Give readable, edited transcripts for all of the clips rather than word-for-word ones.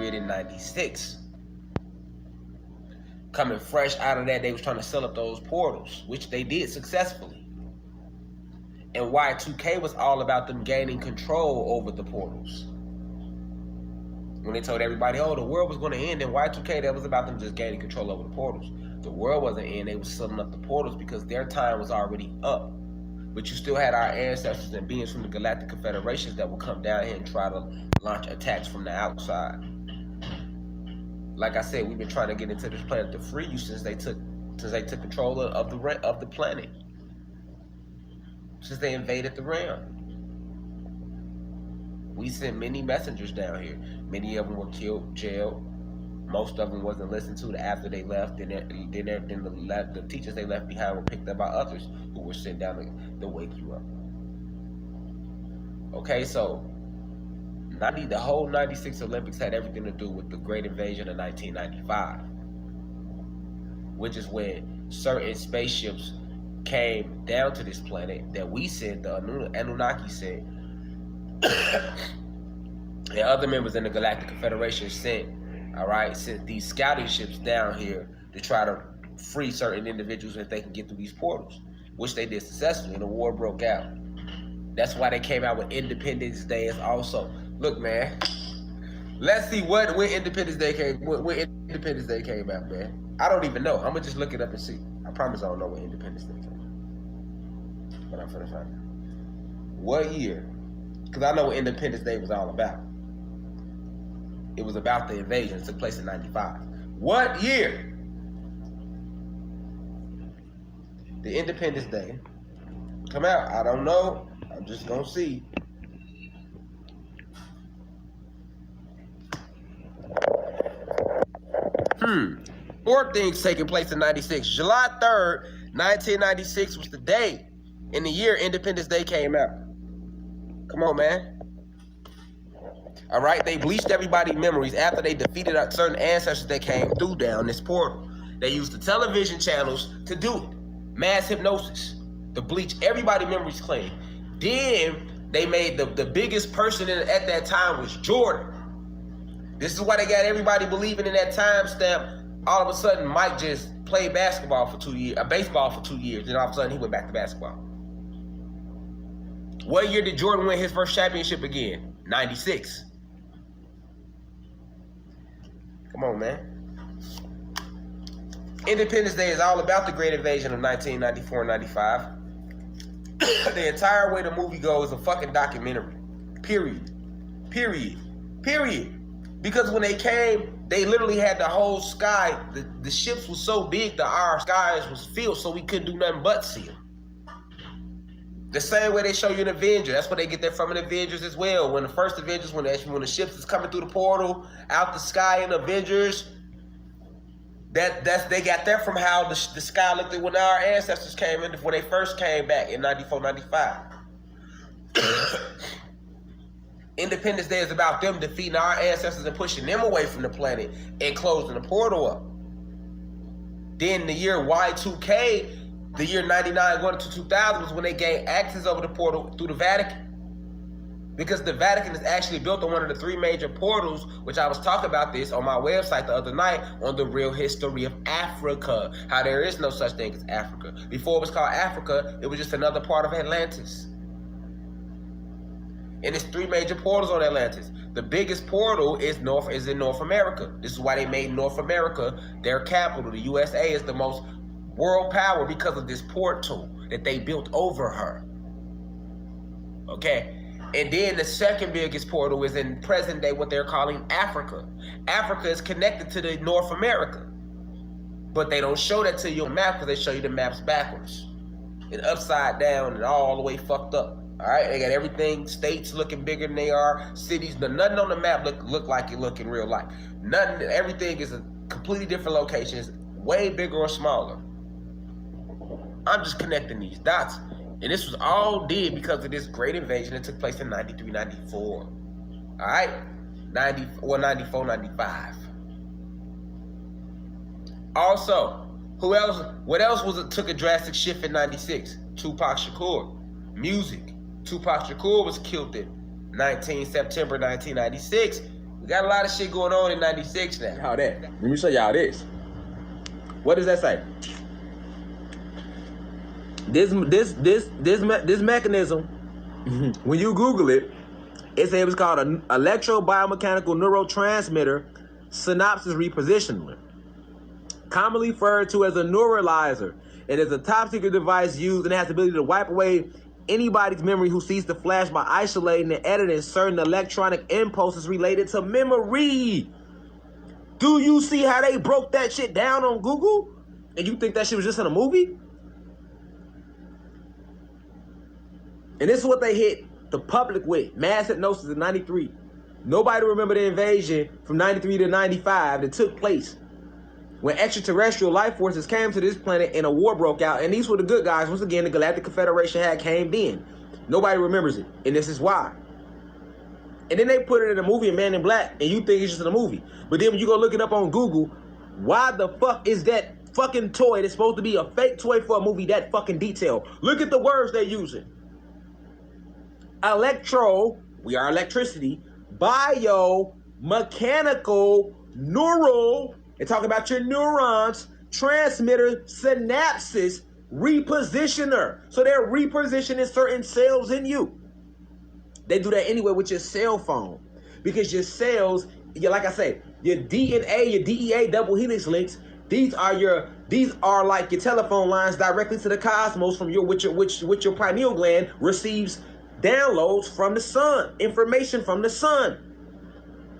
grid in 96. Coming fresh out of that, they was trying to sell up those portals, which they did successfully. And Y2K was all about them gaining control over the portals. When they told everybody, oh, the world was going to end, in Y2K, that was about them just gaining control over the portals. The world wasn't in, they was selling up the portals because their time was already up. But you still had our ancestors and beings from the Galactic Confederations that would come down here and try to launch attacks from the outside. Like I said, we've been trying to get into this planet to free you since they took control of the planet. Since they invaded the realm. We sent many messengers down here. Many of them were killed, jailed. Most of them wasn't listened to after they left. Then the teachers they left behind were picked up by others who were sent down to wake you up. Okay, so the whole 96 Olympics had everything to do with the Great Invasion of 1995, which is when certain spaceships came down to this planet that we sent, the Anunnaki sent, and other members in the Galactic Confederation sent these scouting ships down here to try to free certain individuals if they can get through these portals, which they did successfully, and the war broke out. That's why they came out with Independence Day as also. Look, man, let's see when Independence Day came out, man. I don't even know. I'm gonna just look it up and see. I promise I don't know when Independence Day came out, but I'm gonna find out. What year? Because I know what Independence Day was all about. It was about the invasion. It took place in 95. What year? The Independence Day come out? I don't know. I'm just gonna see. More things taking place in 96. July 3rd, 1996 was the day in the year Independence Day came out. Come on, man. All right, they bleached everybody's memories after they defeated certain ancestors that came through down this portal. They used the television channels to do it. Mass hypnosis. To bleach everybody's memories clean. Then they made the biggest person at that time was Jordan. This is why they got everybody believing in that timestamp. All of a sudden, Mike just played baseball for 2 years, and all of a sudden he went back to basketball. What year did Jordan win his first championship again? 96. Come on, man. Independence Day is all about the Great Invasion of 1994 and 95. The entire way the movie goes is a fucking documentary. Period. Because when they came, they literally had the whole sky. The ships was so big that our skies was filled, so we couldn't do nothing but see them. The same way they show you an Avenger. That's what they get that from an Avengers as well. When the first Avengers, when the ships is coming through the portal, out the sky in Avengers, they got that from how the sky looked when our ancestors came in, when they first came back in 94, 95. Independence Day is about them defeating our ancestors and pushing them away from the planet and closing the portal up. Then the year Y2K, the year 99 going to 2000 was when they gained access over the portal through the Vatican. Because the Vatican is actually built on one of the 3 major portals, which I was talking about this on my website the other night on the real history of Africa. How there is no such thing as Africa. Before it was called Africa, it was just another part of Atlantis. And it's 3 major portals on Atlantis. The biggest portal is in North America. This is why they made North America their capital. The USA is the most world power because of this portal that they built over her. Okay? And then the second biggest portal is in present day what they're calling Africa. Africa is connected to the North America. But they don't show that to you on the map because they show you the maps backwards. And upside down and all the way fucked up. All right, they got everything, states looking bigger than they are, cities, nothing on the map look like it look in real life. Nothing, everything is a completely different location, it's way bigger or smaller. I'm just connecting these dots. And this was all did because of this great invasion that took place in 93, 94. All right, 94, 95. Also, what else took a drastic shift in 96? Tupac Shakur. Music. Tupac Shakur was killed in September 1996 We got a lot of shit going on in 96 now. How that? Let me show y'all this. What does that say? This mechanism, when you Google it, it says it's called an electrobiomechanical neurotransmitter synapses repositioner, commonly referred to as a neuralizer. It is a top secret device used and has the ability to wipe away anybody's memory who sees the flash by isolating and editing certain electronic impulses related to memory. Do you see how they broke that shit down on Google? And you think that shit was just in a movie? And this is what they hit the public with. Mass hypnosis in 93. Nobody remember the invasion from 93 to 95 that took place when extraterrestrial life forces came to this planet and a war broke out. And these were the good guys. Once again, the Galactic Confederation had came in. Nobody remembers it. And this is why. And then they put it in a movie, Man in Black, and you think it's just in a movie. But then when you go look it up on Google, why the fuck is that fucking toy that's supposed to be a fake toy for a movie that fucking detailed? Look at the words they're using. Electro, we are electricity, bio, mechanical, neural, they talk about your neurons, transmitter, synapses, repositioner. So they're repositioning certain cells in you. They do that anyway with your cell phone. Because your cells, like I say, your DNA, your DEA double helix links, these are like your telephone lines directly to the cosmos from which your pineal gland receives downloads from the sun, information from the sun.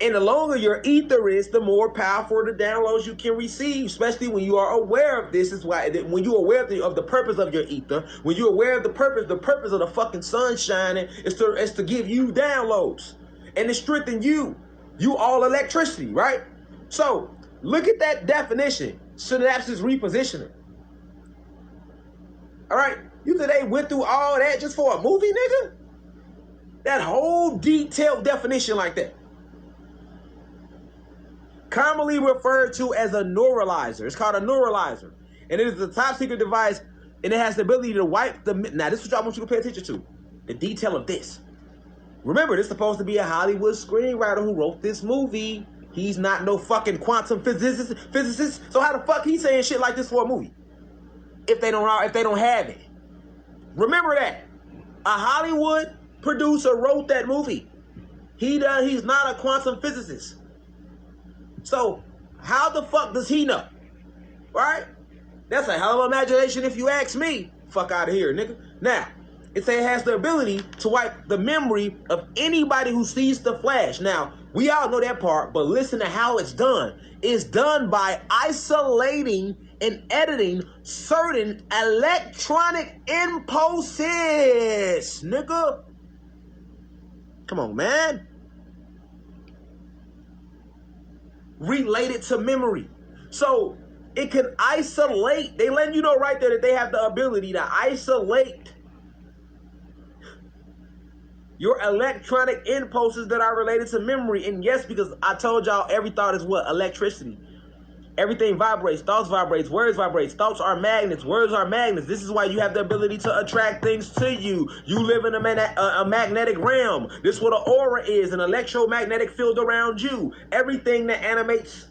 And the longer your ether is, the more powerful the downloads you can receive, especially when you are aware of this. Is why when you're aware of the purpose of your ether, when you're aware of the purpose of the fucking sun shining is to give you downloads and to strengthen you. You all electricity, right? So look at that definition. Synapses repositioning. All right, you think they went through all that just for a movie, nigga? That whole detailed definition like that. Commonly referred to as a neuralizer. It's called a neuralizer. And it is a top secret device, and it has the ability to wipe the... Now, this is what I want you to pay attention to. The detail of this. Remember, this is supposed to be a Hollywood screenwriter who wrote this movie. He's not no fucking quantum physicist. So how the fuck he saying shit like this for a movie? If they don't have it. Remember that. A Hollywood producer wrote that movie. He's not a quantum physicist. So how the fuck does he know? Right? That's a hell of an imagination if you ask me. Fuck out of here, nigga. Now, it has the ability to wipe the memory of anybody who sees the flash. Now, we all know that part, but listen to how it's done. It's done by isolating and editing certain electronic impulses, nigga. Come on, man. Related to memory. So it can isolate. They let you know right there that they have the ability to isolate your electronic impulses that are related to memory. And yes, because I told y'all every thought is what? Electricity. Everything vibrates, thoughts vibrates, words vibrates, thoughts are magnets, words are magnets. This is why you have the ability to attract things to you. You live in a magnetic realm. This is what an aura is, an electromagnetic field around you. Everything that animates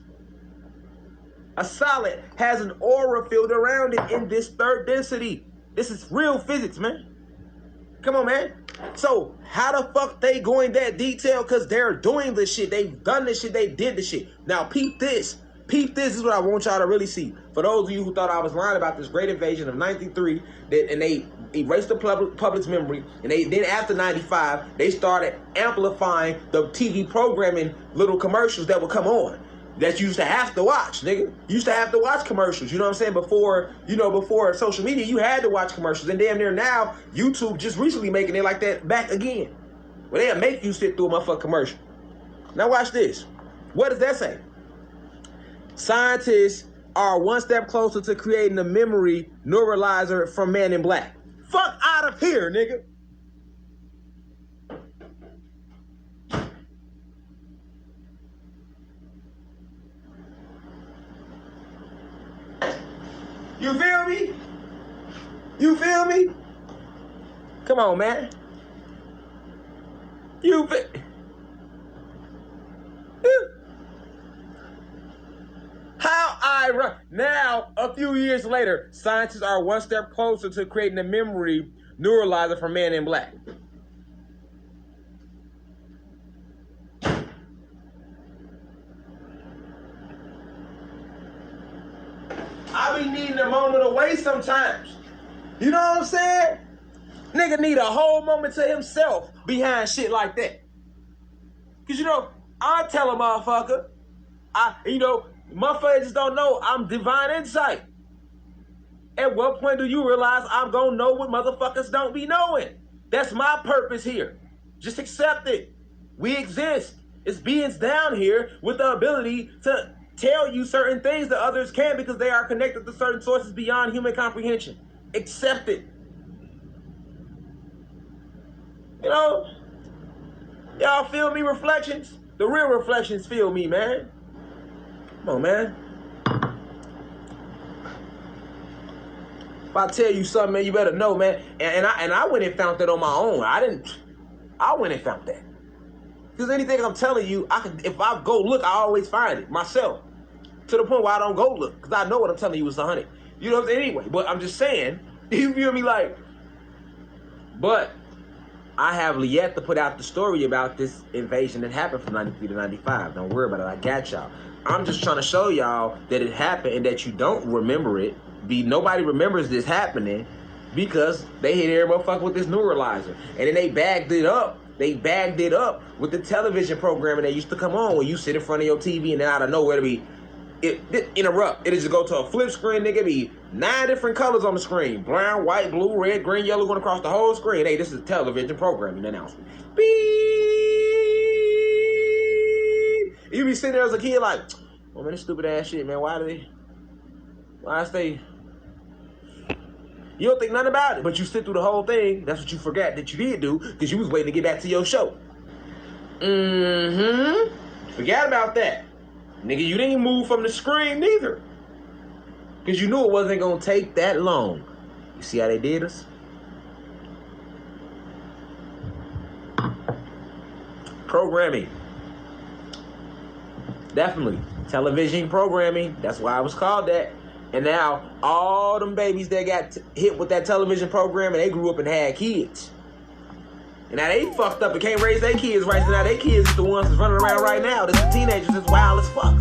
a solid has an aura field around it in this third density. This is real physics, man. Come on, man. So how the fuck they going that detail? Because they're doing this shit. They've done this shit. They did this shit. Now peep this. Peep this. Is what I want y'all to really see. For those of you who thought I was lying about this great invasion of 93, and they erased the public's memory, and then after 95, they started amplifying the TV programming little commercials that would come on. That you used to have to watch, nigga. You used to have to watch commercials. You know what I'm saying? Before social media, you had to watch commercials. And damn near now, YouTube just recently making it like that back again. Well, they'll make you sit through a motherfucking commercial. Now watch this. What does that say? Scientists are one step closer to creating a memory neuralizer from Man in Black. Fuck out of here, nigga. You feel me? You feel me? Come on, man. You feel... Now, a few years later, scientists are one step closer to creating a memory neuralizer for Men in Black. I be needing a moment away sometimes. You know what I'm saying? Nigga need a whole moment to himself behind shit like that. Cause you know, I tell a motherfucker, motherfuckers just don't know I'm divine insight. At what point do you realize I'm gonna know what motherfuckers don't be knowing? That's my purpose here. Just accept it. We exist. It's beings down here with the ability to tell you certain things that others can't because they are connected to certain sources beyond human comprehension. Accept it. You know, y'all feel me, reflections? The real reflections feel me, man. Come on, man. If I tell you something, man, you better know, man. And I went and found that on my own. I went and found that. Because anything I'm telling you, if I go look, I always find it myself. To the point where I don't go look. Because I know what I'm telling you is 100. You know what I'm saying? Anyway, but I'm just saying, you feel me? Like, but I have yet to put out the story about this invasion that happened from 93 to 95. Don't worry about it. I got y'all. I'm just trying to show y'all that it happened and that you don't remember it. Nobody remembers this happening because they hit every motherfucker with this neuralizer. And then they bagged it up. They bagged it up with the television programming that used to come on when you sit in front of your TV and then out of nowhere it interrupt. It'll just go to a flip screen, nigga. Be 9 different colors on the screen. Brown, white, blue, red, green, yellow, going across the whole screen. Hey, this is television programming announcement. Beep. You be sitting there as a kid like, oh man, this stupid ass shit, man. Why I stay? You don't think nothing about it, but you sit through the whole thing. That's what you forgot that you did do because you was waiting to get back to your show. Forgot about that. Nigga, you didn't move from the screen neither. Because you knew it wasn't going to take that long. You see how they did us? Programming. Definitely. Television programming. That's why it was called that. And now, all them babies that got hit with that television program and they grew up and had kids. And now they fucked up and can't raise their kids right. So now their kids is the ones that's running around right now. That's the teenagers that's wild as fuck.